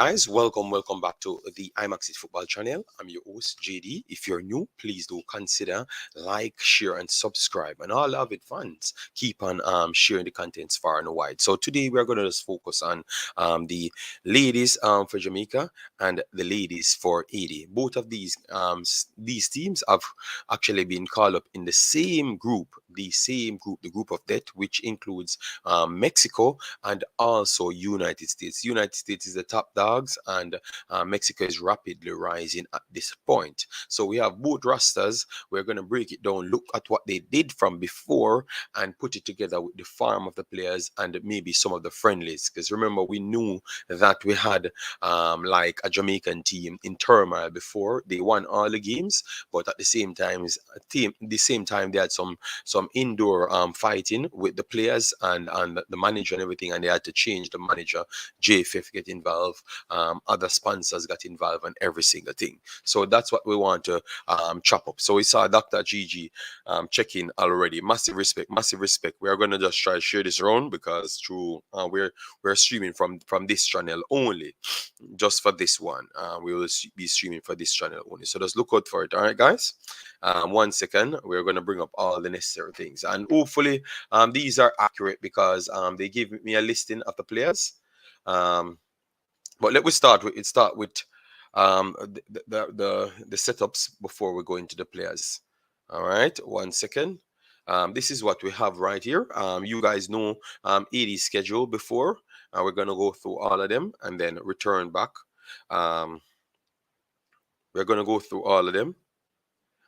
guys, welcome back to the Imaxit football channel. I'm your host JD. If you're new, please do consider like, share, and subscribe. And all of it fans, keep on sharing the contents far and wide. So today we're going to just focus on the ladies for Jamaica and the ladies for Haiti. Both of these teams have actually been called up in the same group, the group of death, which includes Mexico and also United States. United States is the top dogs, and Mexico is rapidly rising at this point. So we have both rosters. We're going to break it down, look at what they did from before, and put it together with the form of the players and maybe some of the friendlies. Because remember, we knew that we had like a Jamaican team in turmoil before. They won all the games, but at the same time, they had some indoor fighting with the players and the manager and everything, and they had to change the manager. JFF get involved, other sponsors got involved, and every single thing. So that's what we want to chop up. So we saw Dr. Gigi check in already. Massive respect, massive respect. We are going to just try to share this around because through we're streaming from this channel only, just for this one. We will be streaming for this channel only. So just look out for it. All right, guys. 1 second. We're going to bring up all the necessary things, and hopefully these are accurate because they give me a listing of the players. But let me start with the setups before we go into the players. All right, 1 second. This is what we have right here. You guys know 80 schedule before. We're gonna go through all of them and then return back. We're gonna go through all of them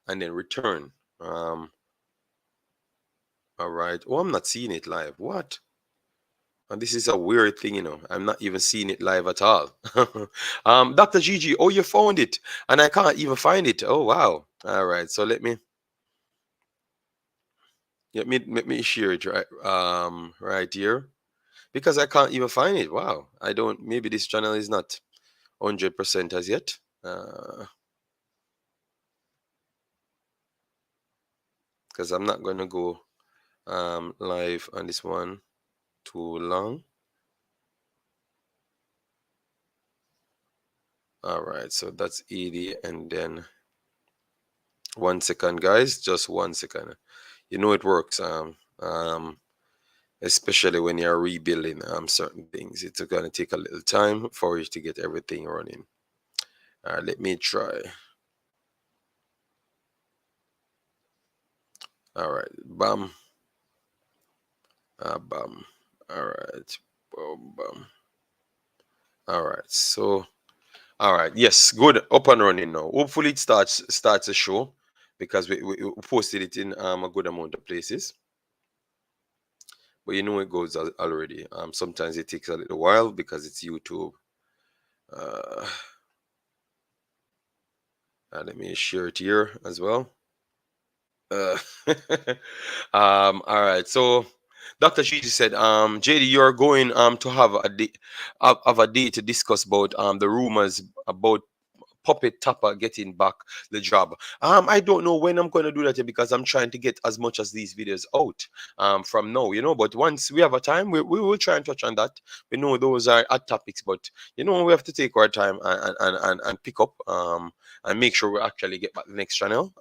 and then return. All right. Oh, I'm not seeing it live. What? And this is a weird thing, you know. I'm not even seeing it live at all. Dr. Gigi, oh, you found it, and I can't even find it. Oh, wow. All right. So let me share it right here because I can't even find it. Wow. I don't. Maybe this channel is not 100% as yet. Because I'm not gonna go live on this one too long. All right, so that's 80, and then 1 second, guys, just 1 second. You know it works, especially when you're rebuilding certain things. It's gonna take a little time for you to get everything running. All right, let me try. All right, bam, bam. All right, boom, bam. All right, so. All right. Yes. Good. Up and running now. Hopefully it starts a show because we posted it in a good amount of places. But you know it goes already. Sometimes it takes a little while because it's YouTube. Let me share it here as well. All right. So Dr. Gigi said, JD, you're going to have a day to discuss about the rumors about Puppet Tapper getting back the job. I don't know when I'm going to do that yet because I'm trying to get as much as these videos out from now, you know. But once we have a time, we will try and touch on that. We know those are hot topics, but you know, we have to take our time and pick up and make sure we actually get back the next channel.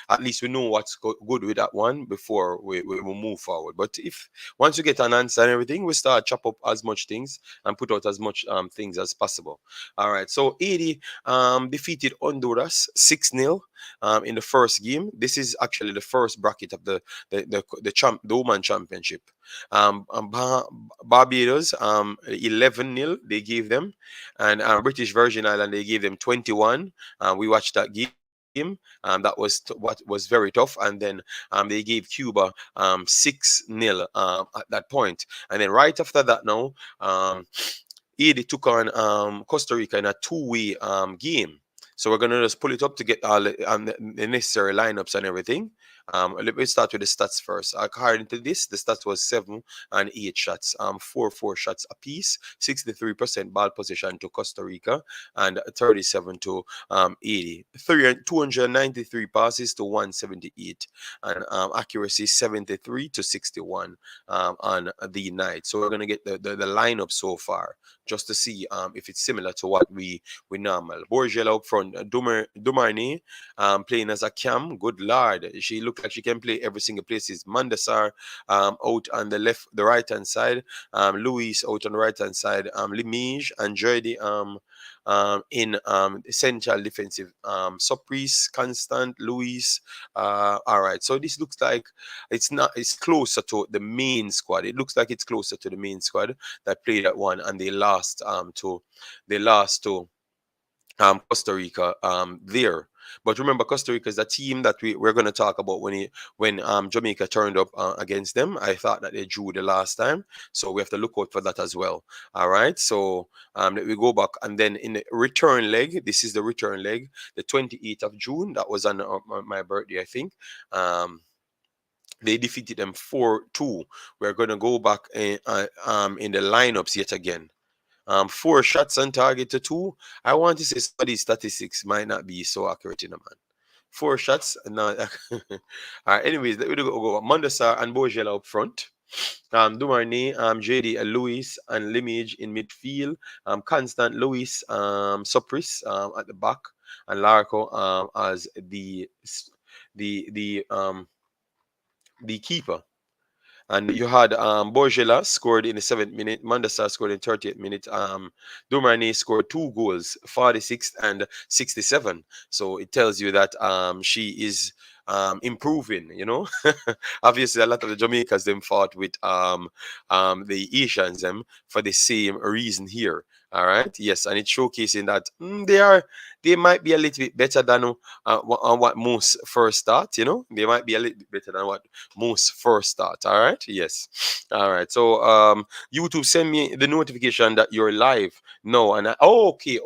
At least we know what's good with that one before we will move forward. But if once we get an answer and everything, we start chop up as much things and put out as much things as possible. All right, so 80 defeated Honduras 6-0 in the first game. This is actually the first bracket of the Women Championship. Barbados 11-0 they gave them, and British Virgin Island they gave them 21. We watched that game. That was what was very tough, and then they gave Cuba 6-0 at that point, and then right after that now. Haiti took on Costa Rica in a two-way game. So we're going to just pull it up to get all the necessary lineups and everything. Let me start with the stats first. According to this, the stats was 7 and 8 shots, 4 shots apiece, 63% ball possession to Costa Rica, and 37 to 80. 293 passes to 178, and accuracy 73 to 61 on the night. So we're gonna get the lineup so far just to see if it's similar to what we normal. Borgel up front, Dumarni playing as a cam. Good lord, she looked like she can play every single places. Mandasar out on the right hand side. Luis out on the right hand side. Limige and Jody in central defensive. Surprise, Constant, Luis. All right, so this looks like it's closer to the main squad. It looks like it's closer to the main squad that played that one, and they lost to Costa Rica there. But remember, Costa Rica is a team that we're going to talk about when Jamaica turned up against them. I thought that they drew the last time, so we have to look out for that as well. All right, so let me go back, and then in the return leg, this is the return leg, the 28th of June. That was on my birthday, I think. They defeated them 4-2. We're going to go back in the lineups yet again. 4 shots on target to 2. I want to say some of these statistics might not be so accurate, man. 4 shots. No. All right. Anyways, let me go. Mandasa and Bojela up front. Dumarne, JD, Luis, and Limage in midfield. Constant, Luis, Supris at the back, and Larco as the keeper. And you had Borgela scored in the 7th minute, Mandasa scored in 30th minute, Dumarne scored 2 goals, 46th and 67. So it tells you that she is improving, Obviously, a lot of the Jamaicans them fought with the Asians them for the same reason here. All right, yes, and it's showcasing that they might be a little bit better than what most first thought. They might be a little bit better than what most first thought. All right, yes, all right. So YouTube, send me the notification that you're live. No, and okay,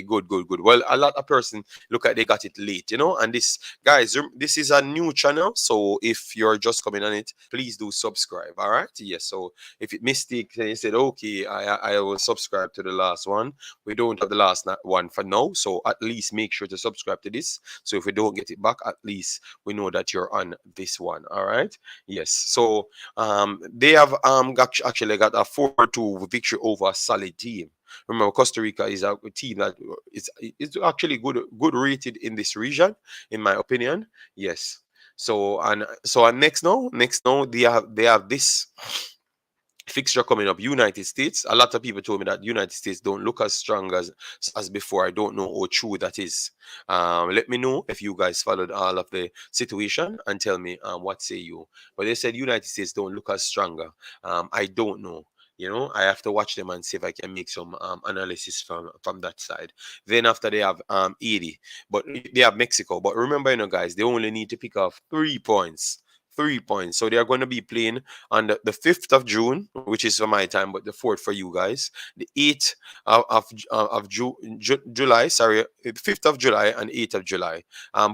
good. Well, a lot of person look like they got it late, and this guys, this is a new channel, so if you're just coming on it, please do subscribe. All right, yes. So if it mistake, then you said okay, I will subscribe to the last one. We don't have the last one for now, so at least make sure to subscribe to this. So if we don't get it back, at least we know that you're on this one. All right, yes. So they have actually got a 4-2 victory over a solid team. Remember, Costa Rica is a team that is actually good rated in this region, in my opinion. Yes. So next now they have this fixture coming up, United States. A lot of people told me that United States don't look as strong as before. I don't know how true that is. Let me know if you guys followed all of the situation and tell me what say you. But they said United States don't look as stronger. I don't know. I have to watch them and see if I can make some analysis from that side. Then after they have 80, but they have Mexico. But remember, guys, they only need to pick off 3 points. 3 points. So they are going to be playing on the 5th of June, which is for my time, but the 4th for you guys. The 8th of July, sorry, the 5th of July and 8th of July.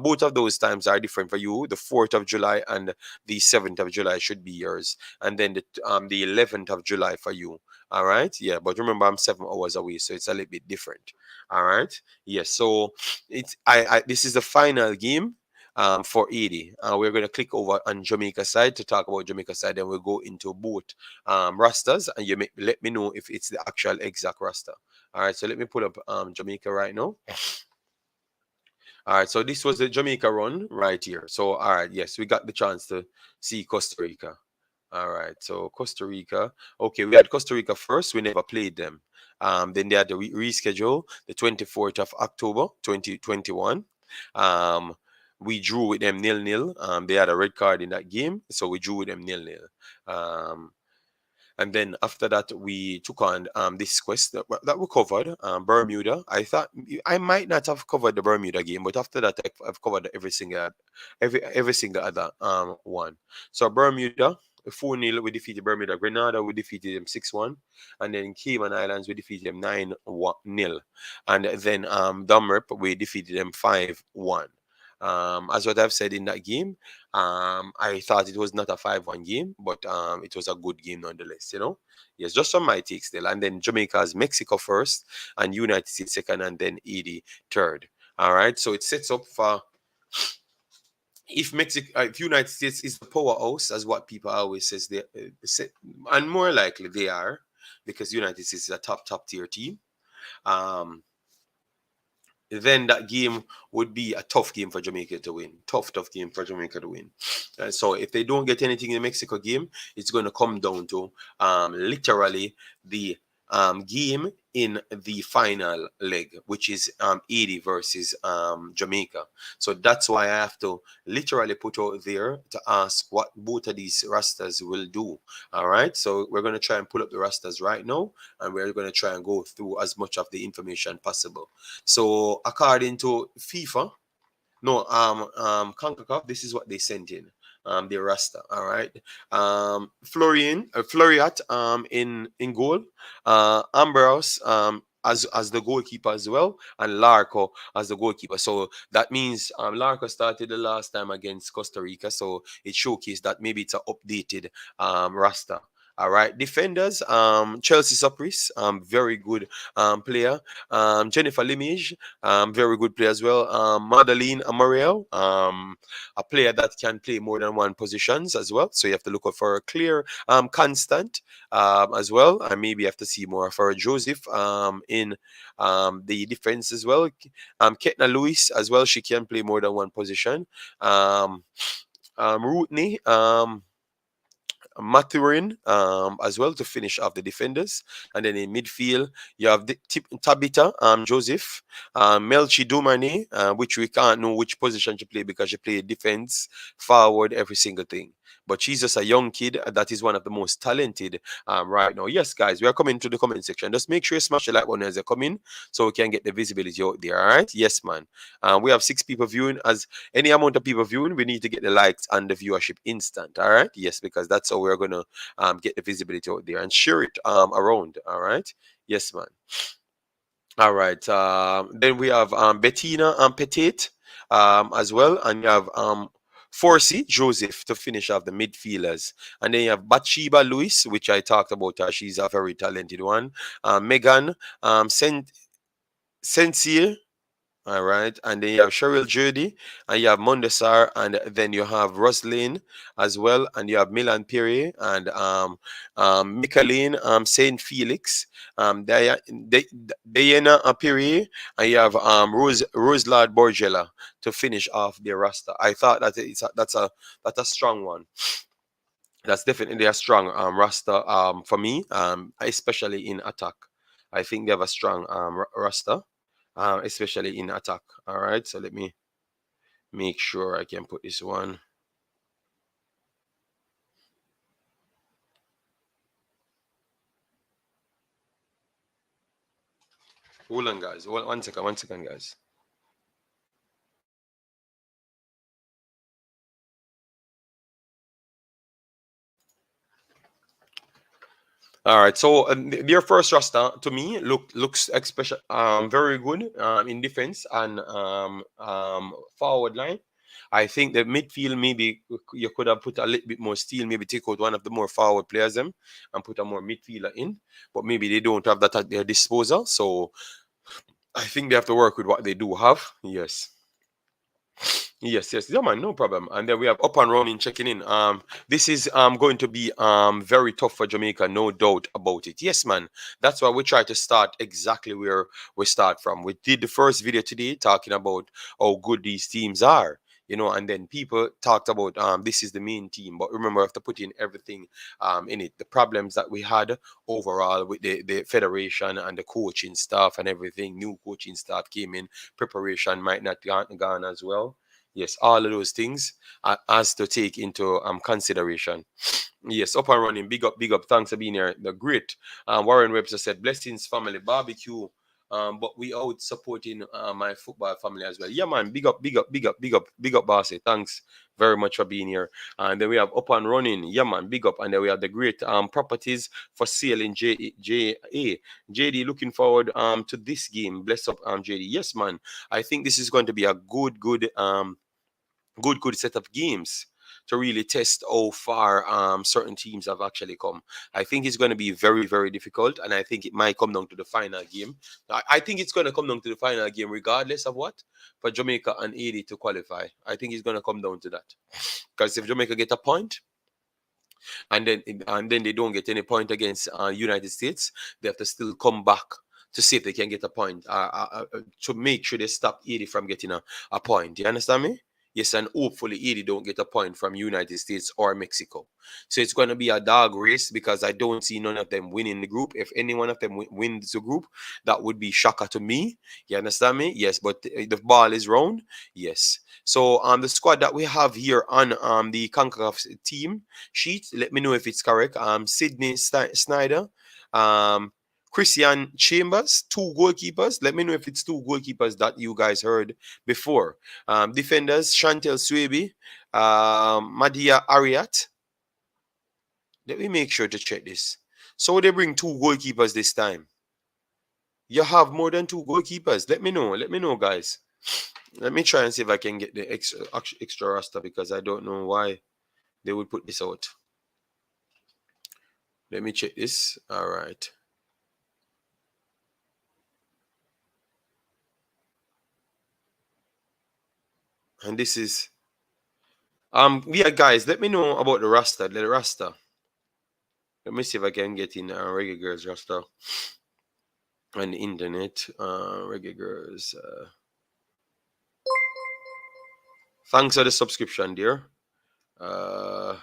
Both of those times are different for you. The 4th of July and the 7th of July should be yours. And then the 11th of July for you. All right. Yeah. But remember, I'm 7 hours away, so it's a little bit different. All right. Yes. So this is the final game for 80. We're going to click over on Jamaica side to talk about Jamaica side. Then we'll go into both rosters, and let me know if it's the actual exact roster. All right, so let me pull up Jamaica right now. All right, so this was the Jamaica run right here. So, all right, yes, we got the chance to see Costa Rica. All right, so Costa Rica. Okay, we had Costa Rica first. We never played them. Then they had the reschedule, the 24th of October, 2021. We drew with them 0-0. They had a red card in that game, so we drew with them 0-0. And then after that, we took on this quest that we covered, Bermuda. I thought I might not have covered the Bermuda game, but after that, I've covered every single other one. So Bermuda, 4-0, we defeated Bermuda. Grenada, we defeated them 6-1. And then Cayman Islands, we defeated them 9-0. And then Dumrep, we defeated them 5-1. As what I've said in that game, I thought it was not a 5-1 game, but it was a good game nonetheless, you know. Yes, just on my take still. And then Jamaica's Mexico first, and United States second, and then Haiti third. All right, so it sets up for if Mexico, if United States is the powerhouse, as what people always says they say, and more likely they are, because United States is a top tier team. Um, then that game would be a tough game for Jamaica to win. Tough game for Jamaica to win. So if they don't get anything in the Mexico game, it's going to come down to literally the game in the final leg, which is 80 versus Jamaica. So that's why I have to literally put out there to ask what both of these rosters will do. All right. So we're going to try and pull up the rosters right now, and we're going to try and go through as much of the information possible. So according to FIFA, no, Concacaf, this is what they sent in. Their roster, all right. Floriat, in goal. Ambrose, as the goalkeeper as well, and Larco as the goalkeeper. So that means Larco started the last time against Costa Rica, so it showcased that maybe it's an updated roster. All right, defenders, Chelsea Supris, very good player. Jennifer Limage, very good player as well. Madeline Amariel, a player that can play more than one positions as well. So you have to look out for a clear constant as well. And maybe you have to see more for Joseph in the defense as well. Ketna Lewis as well. She can play more than one position. Rootney, Mathurin as well to finish off the defenders. And then in midfield, you have Tabitha Joseph, Melchi Dumane, which we can't know which position she play because she play defense, forward, every single thing. But she's just a young kid that is one of the most talented right now. Yes, guys, we are coming to the comment section. Just make sure you smash the like button as they come in so we can get the visibility out there. All right? Yes, man. We have 6 people viewing. As any amount of people viewing, we need to get the likes and the viewership instant. All right? Yes, because that's how we're going to get the visibility out there and share it around. All right? Yes, man. All right. Then we have Bettina Petit as well. And you have Forsey Joseph to finish off the midfielders. And then you have Bathsheba Lewis, which I talked about her. She's a very talented one. Megan Sensier. All right. And then you have Cheryl Judy, and you have Mondesar, and then you have Roslyn as well, and you have Milan Piri and Micheline Saint Felix, Diana Piri, and you have Roselard Borgella to finish off their roster. I thought that that's a strong one. That's definitely a strong roster for me, especially in attack. I think they have a strong roster, especially in attack. All right, so let me make sure I can put this one. Hold on, guys. One second, guys. All right, so their first roster to me looks especially very good in defense and forward line. I think the midfield maybe you could have put a little bit more steel, maybe take out one of the more forward players them and put a more midfielder in, but maybe they don't have that at their disposal. So I think they have to work with what they do have. Yes. Yes, yes, yeah, man, no problem. And then we have up and running checking in. This is going to be very tough for Jamaica, no doubt about it. Yes, man. That's why we try to start exactly where we start from. We did the first video today talking about how good these teams are, you know, and then people talked about this is the main team, but remember, we have to put in everything in it. The problems that we had overall with the federation and the coaching staff and everything. New coaching staff came in, preparation might not gone as well. Yes, all of those things are as to take into consideration. Yes, up and running. Big up, big up. Thanks for being here. The great Warren Webster said, blessings, family, barbecue. But we out supporting my football family as well. Yeah, man. Big up, big up, big up, big up, big up, Bossy. Thanks very much for being here. And then we have up and running. Yeah, man. Big up. And then we have the great properties for sale in JD, looking forward to this game. Bless up, JD. Yes, man. I think this is going to be a good good set of games to really test how far certain teams have actually come. I think it's going to be very, very difficult, and I think it might come down to the final game. I think it's going to come down to the final game, regardless of what, for Jamaica and Haiti to qualify. I think it's going to come down to that, because if Jamaica get a point, and then they don't get any point against United States, they have to still come back to see if they can get a point, to make sure they stop Haiti from getting a point. You understand me? Yes, and hopefully Haiti don't get a point from United States or Mexico. So it's going to be a dog race, because I don't see none of them winning the group. If any one of them wins the group, that would be shocker to me. You understand me? Yes, but the ball is round. Yes. So the squad that we have here on the Concacaf team sheet, let me know if it's correct. Sydney Snyder, Christian Chambers, 2 goalkeepers. Let me know if it's 2 goalkeepers that you guys heard before. Defenders, Chantel Swaby, Madia Ariat. Let me make sure to check this. So they bring 2 goalkeepers this time. You have more than 2 goalkeepers. Let me know. Let me know, guys. Let me try and see if I can get the extra roster, because I don't know why they would put this out. Let me check this. All right. And this is yeah, guys, let me know about the roster. The roster. Let me see if I can get in Reggae Girlz roster on the internet. Reggae Girlz. Thanks for the subscription, dear. Reggae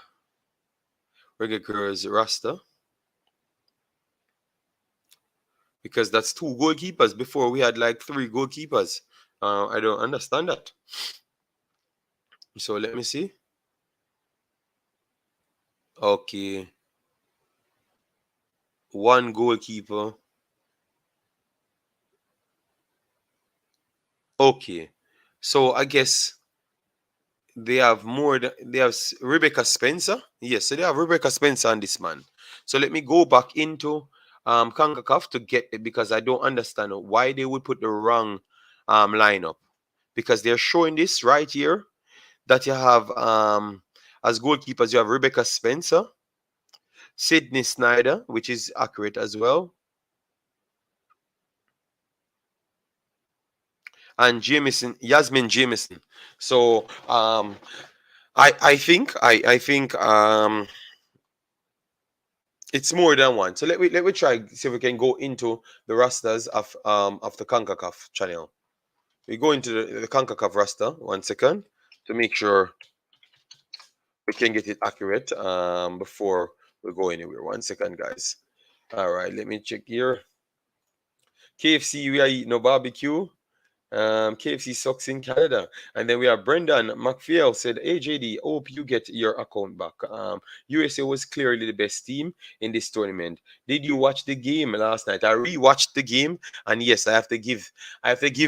Girlz roster. Because that's 2 goalkeepers. Before we had like 3 goalkeepers. I don't understand that. So let me see. Okay. 1 goalkeeper. Okay. So I guess they have they have Rebecca Spencer. Yes, so they have Rebecca Spencer on this man. So let me go back into Concacaf to get it, because I don't understand why they would put the wrong lineup. Because they're showing this right here that you have as goalkeepers, you have Rebecca Spencer, Sydney Snyder, which is accurate as well, and Yasmin Jameson. So I think it's more than one. So let me try see if we can go into the rosters of the Concacaf channel. We go into the Concacaf roster 1 second to make sure we can get it accurate before we go anywhere. 1 second, guys. All right, let me check here. KFC, we are eating no barbecue. KFC sucks in Canada. And then we have Brendan McPhail said, "Hey JD, hope you get your account back. USA was clearly the best team in this tournament. Did you watch the game last night?" I rewatched the game, and yes, I have to give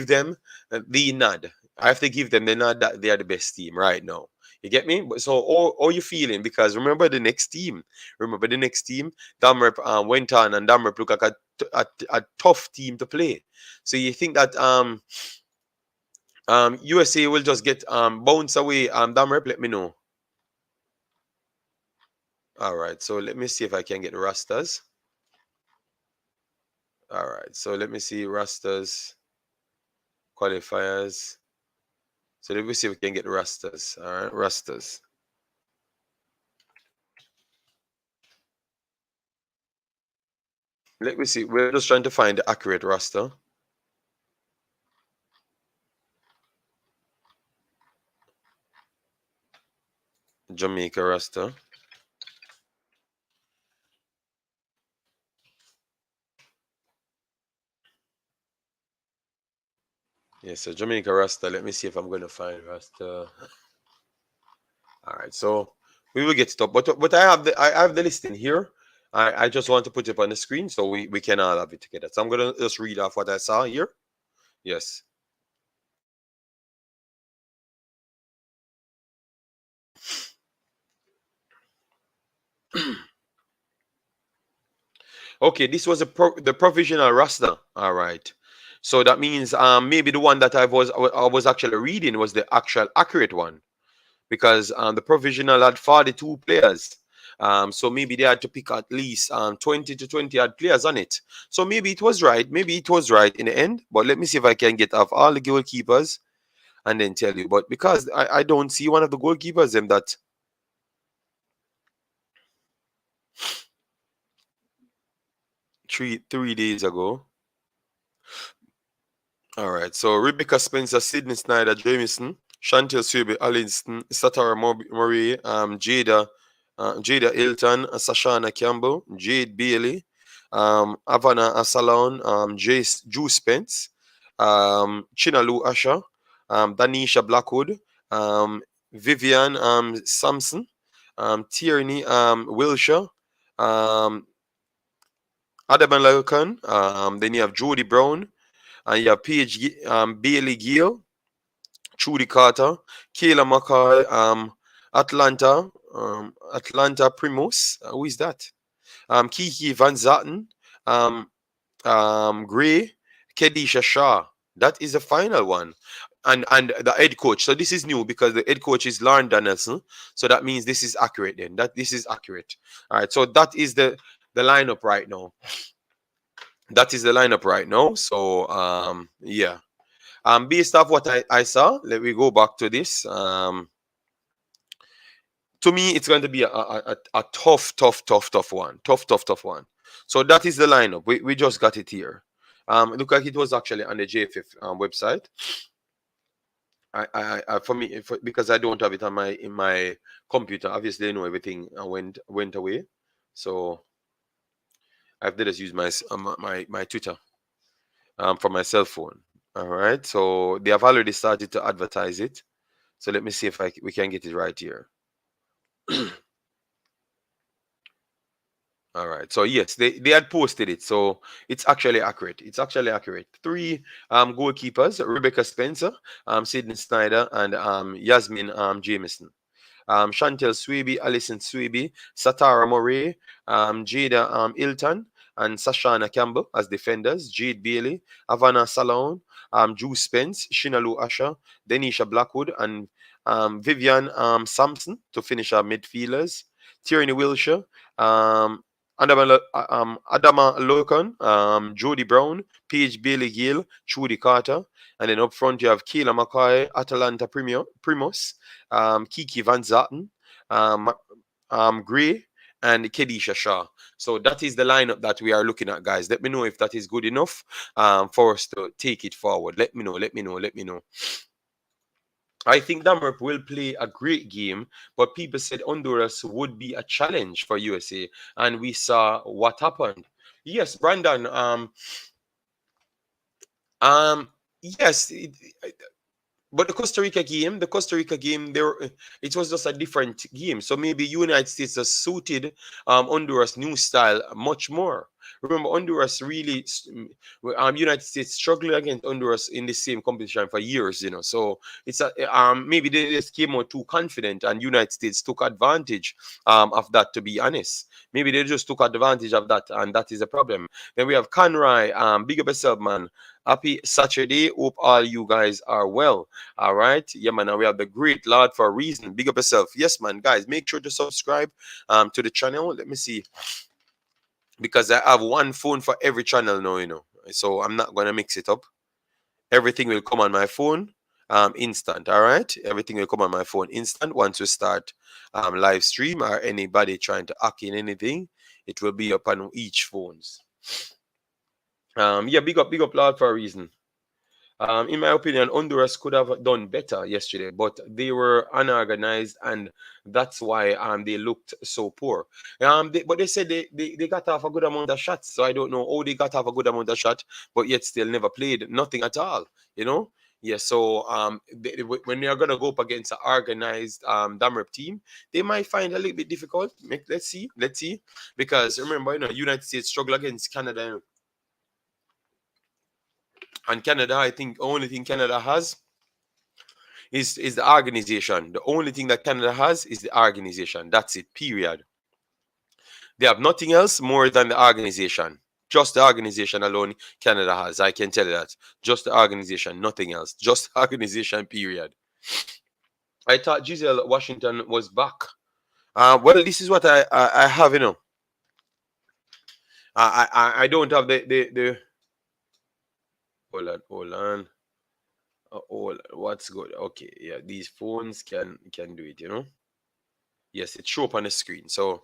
them the nod. I have to give them the nod that they are the best team right now. You get me? So, how you feeling? Because remember the next team. Damrep went on, and Damrep looked like a tough team to play. So you think that USA will just get bounce away? Damrep, let me know. All right, so let me see if I can get the rosters. All right, so let me see rosters, qualifiers. So let me see if we can get the rosters. All right, rosters. Let me see. We're just trying to find the accurate roster. Jamaica roster. Yes, so Jamaica roster. Let me see if I'm going to find roster. All right, so we will get stuff, but I have the listing here. I just want to put it on the screen so we can all have it together. So I'm gonna just read off what I saw here. Yes. Okay, this was the provisional roster. All right. So that means maybe the one that I was actually reading was the actual accurate one. because the provisional had 42 players. So maybe they had to pick at least 20 to 20 odd players on it. So maybe it was right. Maybe it was right in the end. But let me see if I can get off all the goalkeepers and then tell you. But because I don't see one of the goalkeepers them that 3 days ago. All right. So Rebecca Spencer, Sydney Snyder, Jamison, Chantel Swaby, Allinston, Satara Murray, Jada Hilton, Sashana Campbell, Jade Bailey, Havana Asalon, Jace Drew Spence, Chinalu Asher, Danisha Blackwood, Vivian Sampson, Tierney Wilshire, um, Adam Locan, then you have Jody Brown, and you have Bailey Gill, Trudy Carter, Kayla McCoy, Atlanta Primus. Who is that? Kiki Van Zaten, um, Gray, Kedisha Shaw. That is the final one. And the head coach. So this is new because the head coach is Lauren Donaldson. So that means this is accurate then. That this is accurate. All right. So that is the lineup right now. That is the lineup right now. So yeah. Based off what I saw, let me go back to this. To me, it's going to be a tough one. Tough one. So that is the lineup. We just got it here. Look like it was actually on the JFF website. For me, because I don't have it on my computer. Obviously, I know everything went away. So I have to just use my Twitter from my cell phone. All right. So they have already started to advertise it. So let me see if we can get it right here. All right. So yes, they had posted it. So it's actually accurate. It's actually accurate. Three goalkeepers: Rebecca Spencer, Sydney Snyder, and Yasmin Jameson. Chantel Swaby, Alison Swaby, Satara Murray, Jada Hilton, and Sashana Campbell as defenders, Jade Bailey, Havana Salone, Drew Spence, Shinalu Asher, Denisha Blackwood, and Vivian Sampson to finish our midfielders, Tierney Wilshire, Adama Locan, Jody Brown, Paige Bailey Gill, Trudy Carter, and then up front you have Kayla McCoy, Atalanta Primus, Kiki Van Zaten, um, Gray, and Kedisha Shaw. So that is the lineup that we are looking at, guys. Let me know if that is good enough for us to take it forward. Let me know. I think Damerup will play a great game, but people said Honduras would be a challenge for USA, and we saw what happened. Yes, Brandon. Um, yes. But the Costa Rica game, it was just a different game. So maybe United States has suited Honduras' new style much more. Remember, Honduras really, United States struggled against Honduras in the same competition for years, you know. So it's maybe they just came out too confident, and United States took advantage of that. To be honest, maybe they just took advantage of that, and that is a problem. Then we have Conroy, big up yourself, man. Happy Saturday. Hope all you guys are well. All right. Yeah, man. And we have the great Lord for a reason. Big up yourself. Yes, man. Guys, make sure to subscribe to the channel. Let me see. Because I have one phone for every channel now, you know. So I'm not going to mix it up. Everything will come on my phone instant. All right. Everything will come on my phone instant once we start live stream or anybody trying to hack in anything. It will be up on each phones. Yeah, big up Lord for a reason. In my opinion, Honduras could have done better yesterday, but they were unorganized, and that's why they looked so poor. But they said they got off a good amount of shots, so I don't know how they got off a good amount of shots, but yet still never played nothing at all. You know. Yeah, so when they are gonna go up against an organized Damerup team, they might find a little bit difficult. Let's see, because remember, you know, United States struggle against Canada. And Canada, I think, only thing Canada has is the organization. The only thing that Canada has is the organization. That's it, period. They have nothing else more than the organization. Just the organization alone Canada has. I can tell you that. Just the organization, nothing else. Just the organization, period. I thought Giselle Washington was back. Well, this is what I have, you know. I don't have the. Hold on. What's good? Okay, yeah, these phones can do it, you know. Yes, it show up on the screen, so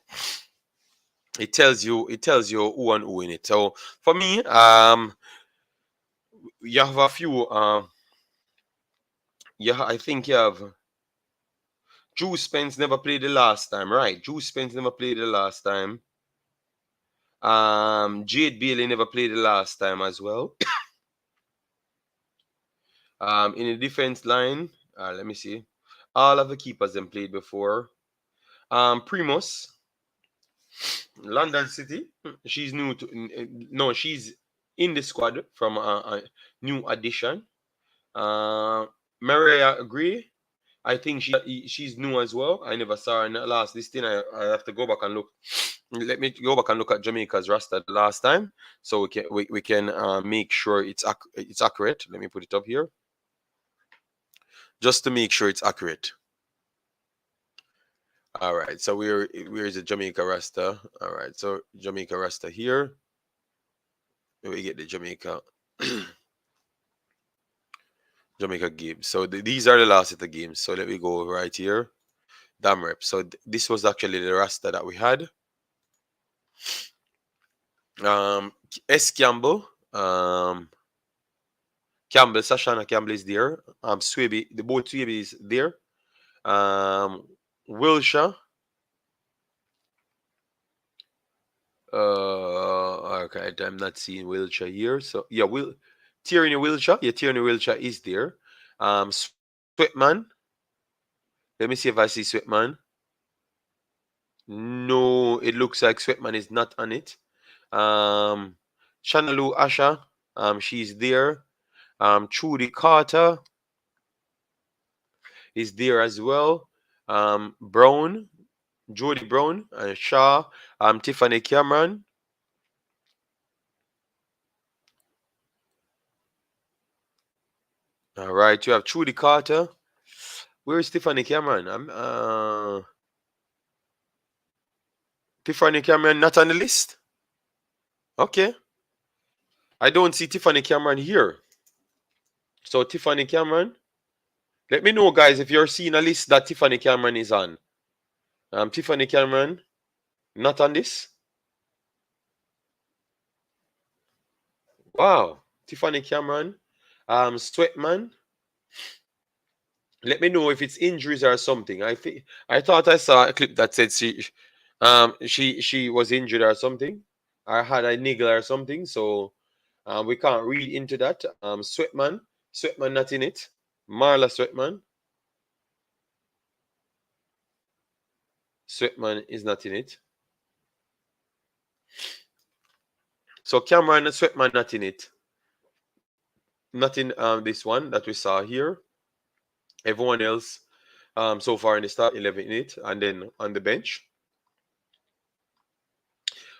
it tells you who and who in it. So for me, you have a few. Yeah, I think you have. Drew Spence never played the last time, right? Drew Spence never played the last time. Jade Bailey never played the last time as well. In the defense line, let me see. All of the keepers them played before. Primus, London City. She's new to. No, she's in the squad from a new addition. Uh, Maria Gray. I think she's new as well. I never saw her in the last listing. I have to go back and look. Let me go back and look at Jamaica's roster the last time, so we can make sure it's accurate. Let me put it up here, just to make sure it's accurate. All right, so where's the Jamaica roster? All right, so Jamaica roster here. We get the Jamaica Jamaica games. So these are the last of the games. So let me go right here. Damn rep. So this was actually the roster that we had. S. Campbell, Campbell, Sashana Campbell is there. Swaby, the both Swaby is there. Wilshire. Okay, I'm not seeing Wilshire here. So yeah, Tierney Wilshire. Yeah, Tierney Wilshire is there. Sweatman. Let me see if I see Sweatman. No, it looks like Sweatman is not on it. Shanalu Asha. She's there. Trudy Carter is there as well. Brown, Jody Brown, Shaw, Tiffany Cameron. All right, you have Trudy Carter. Where is Tiffany Cameron? Tiffany Cameron not on the list. Okay, I don't see Tiffany Cameron here. So Tiffany Cameron, let me know, guys, if you're seeing a list that Tiffany Cameron is on. Tiffany Cameron, not on this. Wow, Tiffany Cameron, Sweatman. Let me know if it's injuries or something. I thought I saw a clip that said she was injured or something, or had a niggle or something. So we can't read into that. Sweatman not in it. Marla Sweatman is not in it. So Cameron and Sweatman not in it. Not in this one that we saw here. Everyone else so far in the start 11 in it, and then on the bench.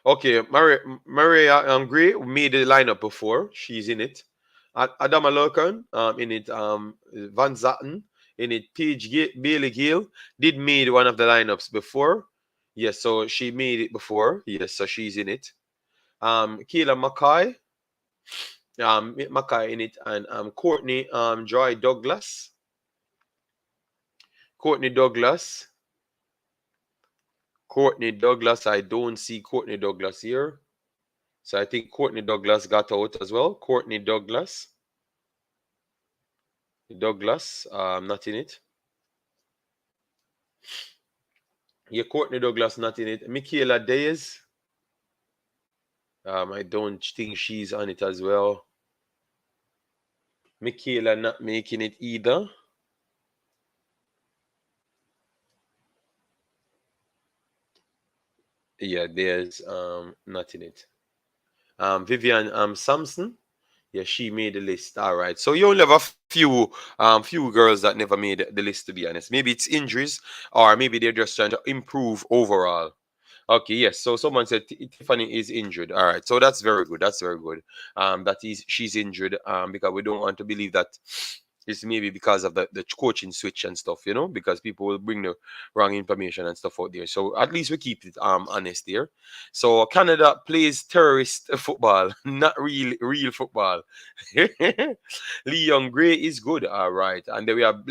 Okay, Maria Gray made the lineup before. She's in it. Adama Lurkan in it. Van Zatten in it. Bailey Gill did made one of the lineups before. Yes, so she made it before. Yes, so she's in it. Kayla Mackay in it, and Courtney Joy Douglas. Courtney Douglas. I don't see Courtney Douglas here. So I think Courtney Douglas got out as well. Courtney Douglas. Not in it. Yeah, Courtney Douglas not in it. Michaela Diaz. I don't think she's on it as well. Michaela not making it either. Yeah, there's not in it. Vivian Sampson. Yeah, she made the list. All right. So you only have a few girls that never made the list, to be honest. Maybe it's injuries, or maybe they're just trying to improve overall. Okay, yes. So someone said Tiffany is injured. All right. So that's very good. That is she's injured. Because we don't want to believe that It's maybe because of the coaching switch and stuff, you know, because people will bring the wrong information and stuff out there. So at least we keep it honest here. So Canada plays terrorist football, not real football. Lee Young Gray is good, all right. And then we have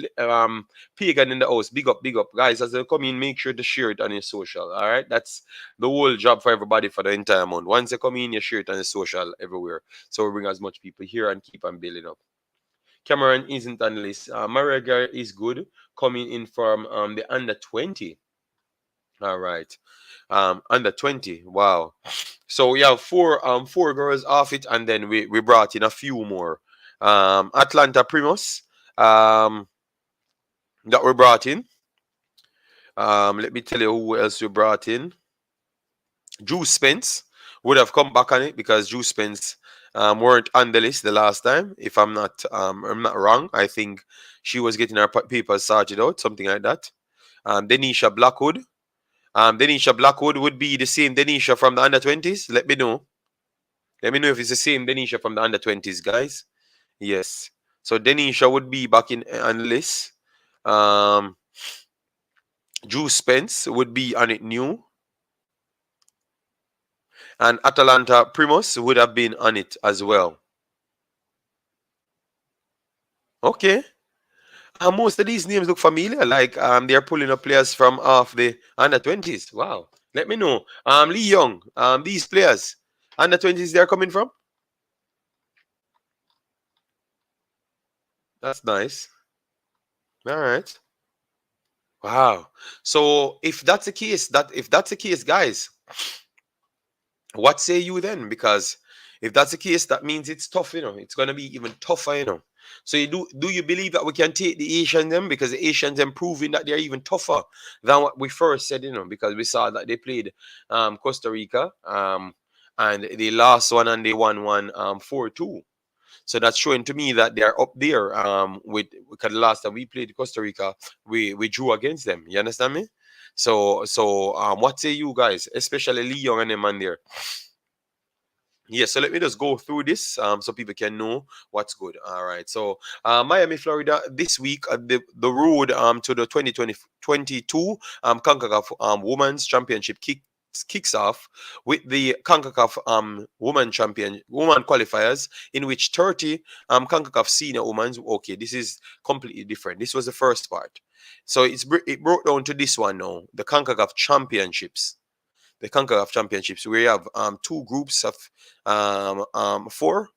Pagan in the house. Big up, guys. As they come in, make sure to share it on your social. All right, that's the whole job for everybody for the entire month. Once they come in, you share it on your social everywhere. So we bring as much people here and keep on building up. Cameron isn't on the list. Mariager is good, coming in from the under 20. All right, under 20. Wow. So we have four girls off it, and then we brought in a few more. Atlanta Primus, that we brought in. Let me tell you who else we brought in. Drew Spence would have come back on it because Drew Spence weren't on the list the last time. If I'm not wrong, I think she was getting her papers sorted out, something like that. Denisha Blackwood. Denisha Blackwood would be the same Denisha from the under 20s. Let me know. Let me know if it's the same Denisha from the under 20s, guys. Yes. So Denisha would be back in on the list. Drew Spence would be on it new. And Atalanta Primus would have been on it as well. Okay. Most of these names look familiar, like they're pulling up players from off the under 20s. Wow. Let me know. Lee Young, these players, under 20s they're coming from? That's nice. All right. Wow. So if that's the case, guys, what say you then? Because if that's the case, that means it's tough, you know. It's gonna be even tougher, you know. So do you believe that we can take the Asians them, because the Asians them proving that they're even tougher than what we first said, you know, because we saw that they played Costa Rica and they lost one and they won one 4-2. So that's showing to me that they're up there with, because the last time we played Costa Rica, we drew against them. You understand me? So what say you guys, especially Lee Young and them man there? Yeah, so let me just go through this so people can know what's good. All right. So Miami, Florida, this week the road to the 2022 Concacaf Women's Championship kicks off with the Concacaf Woman Qualifiers, in which 30 Concacaf Senior Women's. Okay, this is completely different. This was the first part. So it broke down to this one now, the Concacaf Championships. The Concacaf Championships, where you have two groups of four,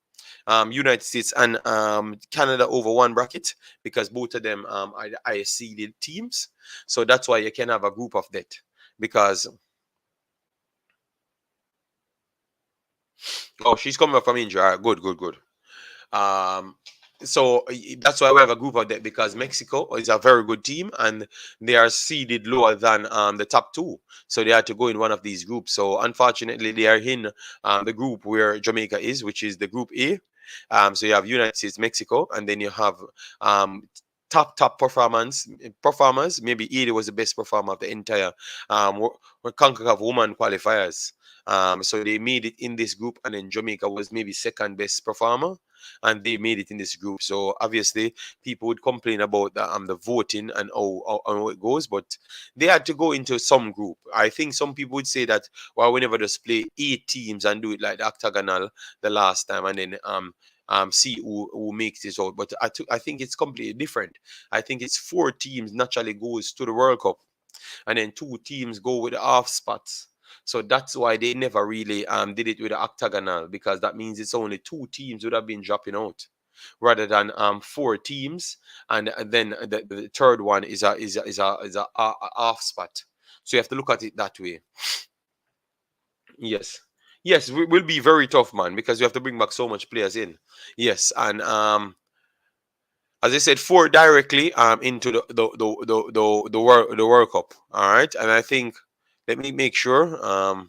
United States and Canada over one bracket, because both of them are the highest seeded teams. So that's why you can have a group of that, because she's coming up from injury. All right, good. Um, so that's why we have a group of that, because Mexico is a very good team and they are seeded lower than the top two. So they had to go in one of these groups. So unfortunately, they are in the group where Jamaica is, which is the Group A. So you have United States, Mexico, and then you have top performers. Maybe Haiti was the best performer of the entire Concacaf Woman Qualifiers. So they made it in this group, and then Jamaica was maybe second best performer, and they made it in this group. So obviously, people would complain about the voting and how it goes, but they had to go into some group. I think some people would say that, well, we never just play 8 teams and do it like the octagonal the last time, and then see who makes this out. But I think it's completely different. I think it's 4 teams naturally goes to the World Cup, and then 2 teams go with the half spots. So that's why they never really did it with the octagonal, because that means it's only 2 teams would have been dropping out, rather than 4 teams, and then the third one is a half spot. So you have to look at it that way. Yes. Yes, it will be very tough, man, because you have to bring back so much players in. Yes, and as I said, 4 directly into the World Cup. All right, and I think, let me make sure. All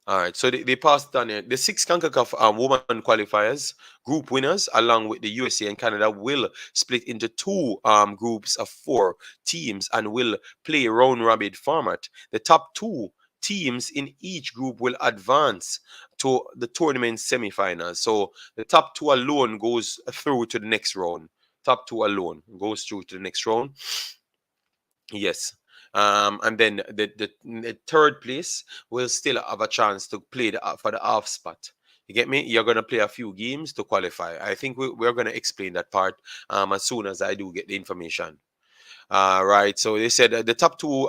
right, so they passed on it. The 6 CONCACAF woman qualifiers, group winners, along with the USA and Canada, will split into 2 groups of 4 teams and will play round robin format. The top 2 teams in each group will advance to the tournament semifinals. So the top two alone goes through to the next round. Top two alone goes through to the next round. Yes. And then the third place will still have a chance to play for the half spot. You get me? You're going to play a few games to qualify. I think we're going to explain that part as soon as I do get the information. Right. So they said the top two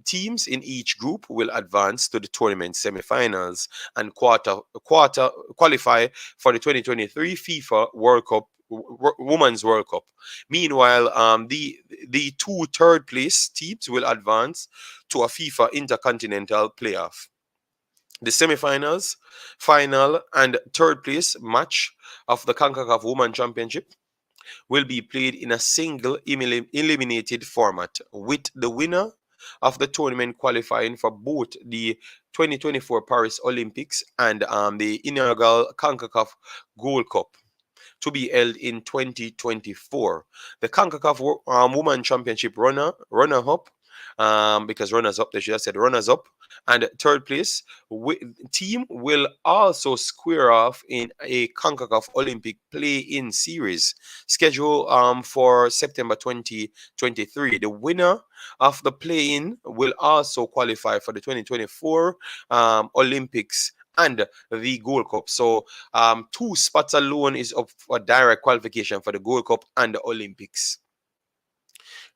teams in each group will advance to the tournament semifinals and quarter qualify for the 2023 FIFA World Cup Women's World Cup. Meanwhile, the two third place teams will advance to a FIFA Intercontinental Playoff. The semifinals, final, and third place match of the Concacaf Women Championship will be played in a single eliminated format, with the winner of the tournament qualifying for both the 2024 Paris Olympics and the inaugural CONCACAF Gold Cup to be held in 2024. The CONCACAF Women Championship runner-up, because runners up, they should have said runners up, and third place team will also square off in a CONCACAF Olympic play-in series scheduled for September 2023. The winner of the play-in will also qualify for the 2024 Olympics and the Gold Cup. So two spots alone is up for direct qualification for the Gold Cup and the Olympics.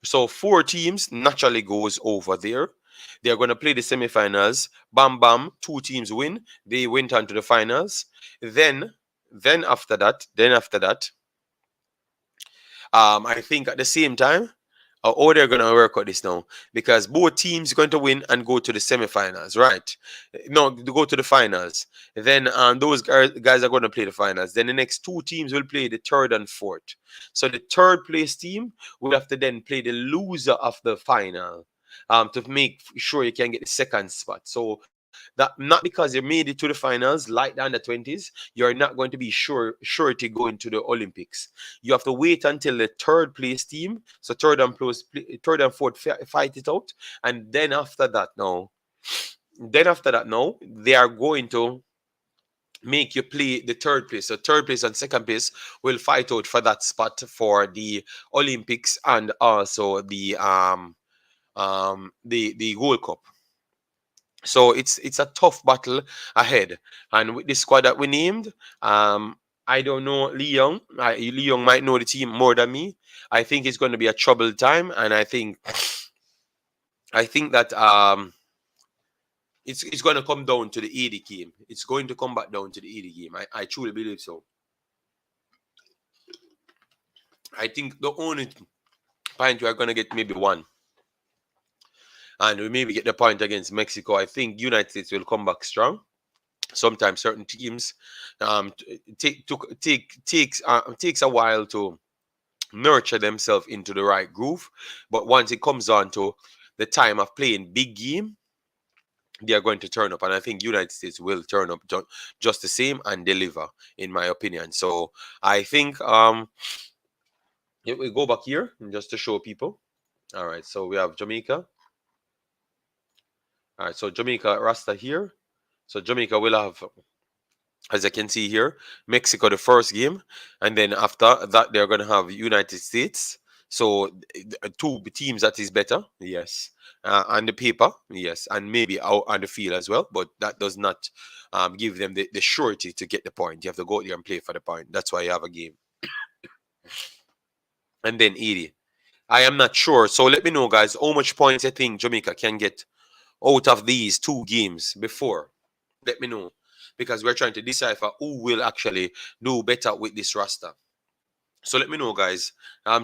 So four teams naturally goes over there. They are going to play the semifinals. Bam bam, two teams win. They went on to the finals. Then after that, I think at the same time, how they're going to work out this now, because both teams are going to win and go to the semifinals, right? No, to go to the finals. Then those guys are going to play the finals. Then the next two teams will play the third and fourth. So the third place team will have to then play the loser of the final to make sure you can get the second spot. So that not because you made it to the finals like the under 20s, you're not going to be sure to go into the Olympics. You have to wait until the third place team, so third and fourth fight it out, and then after that now, they are going to make you play the third place. So third place and second place will fight out for that spot for the Olympics and also the Gold Cup. So it's a tough battle ahead, and with the squad that we named, I don't know Lee Young. Lee Young might know the team more than me. I think it's going to be a troubled time, and I think that it's going to come down to the 80 game. It's going to come back down to the 80 game. I truly believe so. I think the only point we are going to get maybe one, and we maybe get the point against Mexico. I think United States will come back strong. Sometimes certain teams takes a while to nurture themselves into the right groove, but once it comes on to the time of playing big game, they are going to turn up, and I think United States will turn up just the same and deliver, in my opinion. So I think we go back here just to show people. All right, so we have Jamaica. All right, so Jamaica Rasta here. So Jamaica will have, as you can see here, Mexico the first game, and then after that they're going to have United States. So two teams that is better, yes, on the paper, yes, and maybe out on the field as well, but that does not give them the surety to get the point. You have to go out there and play for the point. That's why you have a game. And then 80. I am not sure, so let me know, guys, how much points I think Jamaica can get out of these two games before. Let me know, because we're trying to decipher who will actually do better with this roster. So let me know, guys.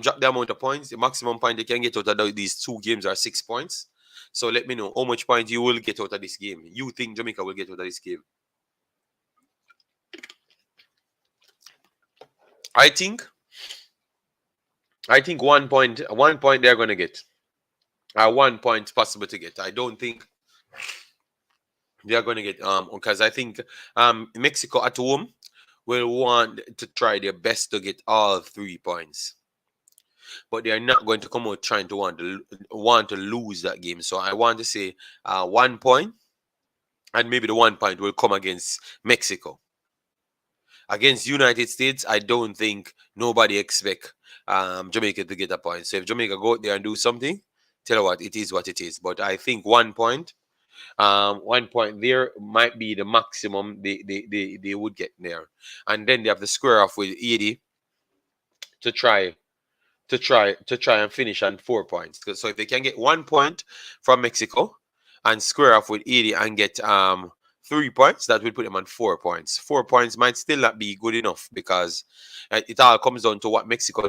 Drop the amount of points. The maximum point you can get out of these two games are 6 points. So let me know how much points you will get out of this game. You think Jamaica will get out of this game? I think 1 point. 1 point they're going to get. 1 point possible to get. I don't think they are going to get because I think Mexico at home will want to try their best to get all 3 points, but they are not going to come out trying to want to lose that game. So I want to say 1 point, and maybe the 1 point will come against Mexico. Against United States, I don't think nobody expect Jamaica to get a point. So if Jamaica go out there and do something, tell you what it is. But I think 1 point, 1 point there might be the maximum they would get there. And then they have to square off with 80 to try and finish on 4 points. So if they can get 1 point from Mexico and square off with 80 and get 3 points, that will put them on 4 points. 4 points might still not be good enough because it all comes down to what Mexico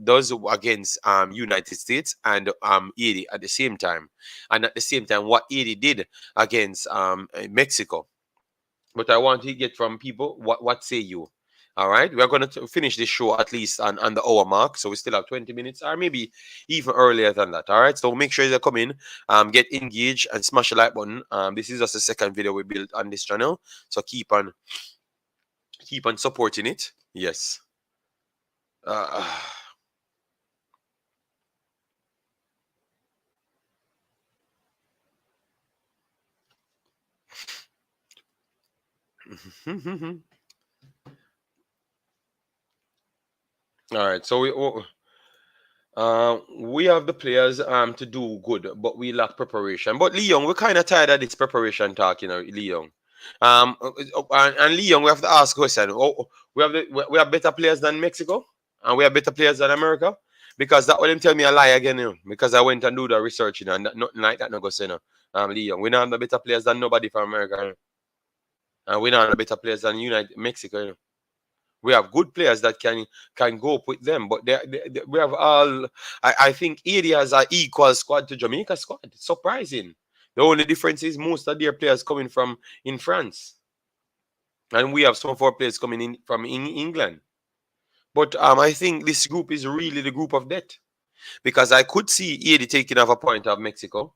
does against United States and 80 at the same time, and at the same time what 80 did against Mexico. But I want to get from people what say you. All right, we are going to finish this show at least on the hour mark, so we still have 20 minutes or maybe even earlier than that. All right, so make sure you come in, get engaged and smash the like button. This is just the second video we built on this channel, so keep on supporting it. Yes. All right, so we have the players to do good, but we lack preparation. But Leon, we're kind of tired of this preparation talk, Leon. And Leon, we have to ask a question. We have better players than Mexico, and we have better players than America, because that will them tell me a lie again, because I went and do the research, and nothing like that no go say no. Leon, we don't have the better players than nobody from America, and we don't have the better players than United Mexico. We have good players that can go up with them, but we have all. I think Haiti has an equal squad to Jamaica squad. It's surprising. The only difference is most of their players coming from in France, and we have some of our players coming in from England. But I think this group is really the group of death, because I could see Haiti taking off a point of Mexico,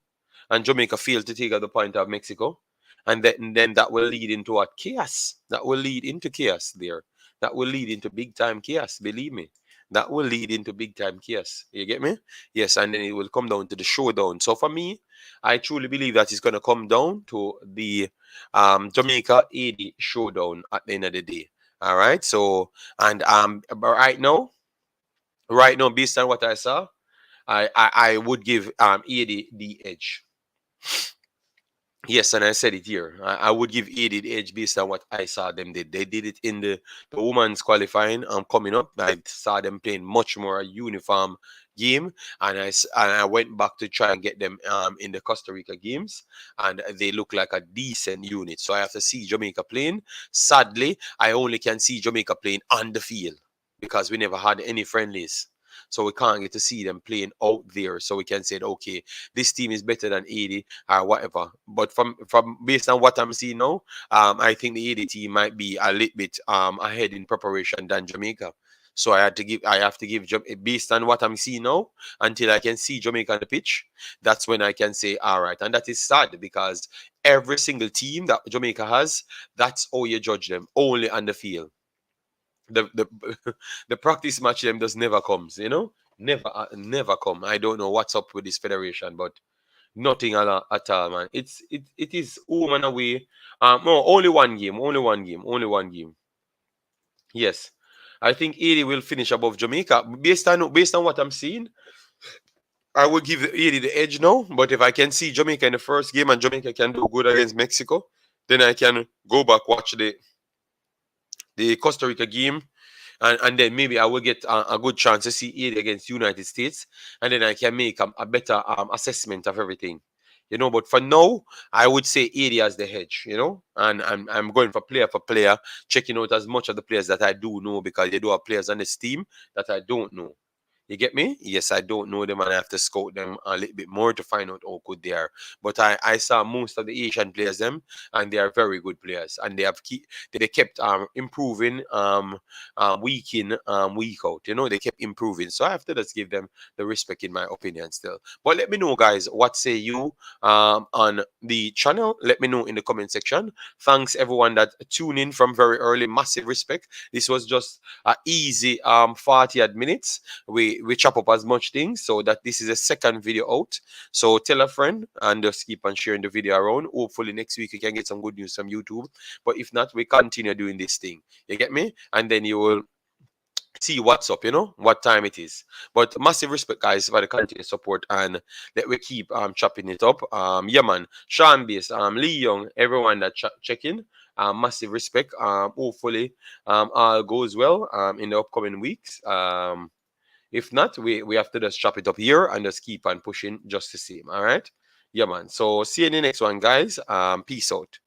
and Jamaica failed to take out the point of Mexico, and then that will lead into what? Chaos. That will lead into chaos there. That will lead into big time chaos. Believe me, that will lead into big time chaos. You get me? Yes, and then it will come down to the showdown. So for me, I truly believe that it's going to come down to the Jamaica 80 showdown at the end of the day. All right. So and but right now, based on what I saw, I would give 80 the edge. Yes, and I said it here. I would give 80 the edge based on what I saw them did. They did it in the women's qualifying coming up. I saw them playing much more uniform game, and I went back to try and get them in the Costa Rica games, and they look like a decent unit. So I have to see Jamaica playing. Sadly, I only can see Jamaica playing on the field because we never had any friendlies. So we can't get to see them playing out there. So we can say, okay, this team is better than 80 or whatever. But from based on what I'm seeing now, I think the 80 team might be a little bit ahead in preparation than Jamaica. So I have to give based on what I'm seeing now, until I can see Jamaica on the pitch. That's when I can say, all right. And that is sad, because every single team that Jamaica has, that's how you judge them, only on the field. The the practice match them just never comes, never come. I don't know what's up with this federation, but nothing at all, man. It is home and away. No, only one game. Yes, I think 80 will finish above Jamaica based on what I'm seeing. I will give 80 the edge now, but if I can see Jamaica in the first game and Jamaica can do good against Mexico, then I can go back watch the Costa Rica game, and then maybe I will get a good chance to see it against United States, and then I can make a better assessment of everything, But for now, I would say 80 as the hedge, and I'm going for player, checking out as much of the players that I do know, because they do have players on this team that I don't know. You get me? Yes, I don't know them, and I have to scout them a little bit more to find out how good they are. But I saw most of the Asian players them, and they are very good players, and they kept improving week in week out. They kept improving. So I have to just give them the respect, in my opinion, still. But let me know, guys, what say you on the channel? Let me know in the comment section. Thanks everyone that tuned in from very early. Massive respect. This was just easy 40 minutes. we chop up as much things so that this is a second video out. So tell a friend and just keep on sharing the video around. Hopefully next week we can get some good news from YouTube. But if not, we continue doing this thing. You get me? And then you will see what's up, what time it is. But massive respect, guys, for the continued support, and that we keep chopping it up. Yeah, man. Sean Base, Lee Young, everyone that check in. Massive respect. Hopefully all goes well in the upcoming weeks. If not, we have to just chop it up here and just keep on pushing just the same. All right. Yeah, man. So see you in the next one, guys. Peace out.